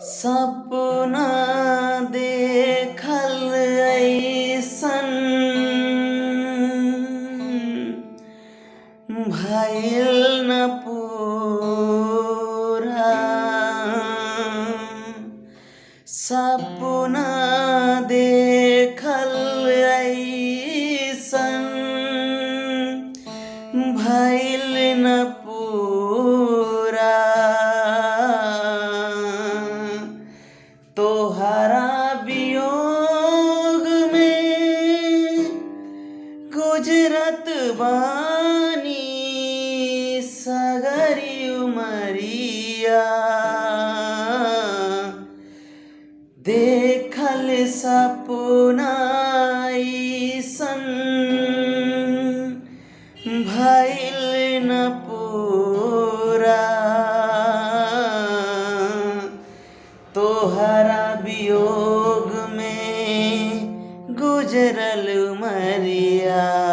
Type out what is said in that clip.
सपना देखल ऐसन भइल न पूरा। सपना देखल ऐसन भइल न पूरा। तोहरा वियोग में गुजरत बानी सगरी उमरिया। देखल सपना अइसन भइल न पूरा। तोहरा वियोग में गुजरल उमरिया।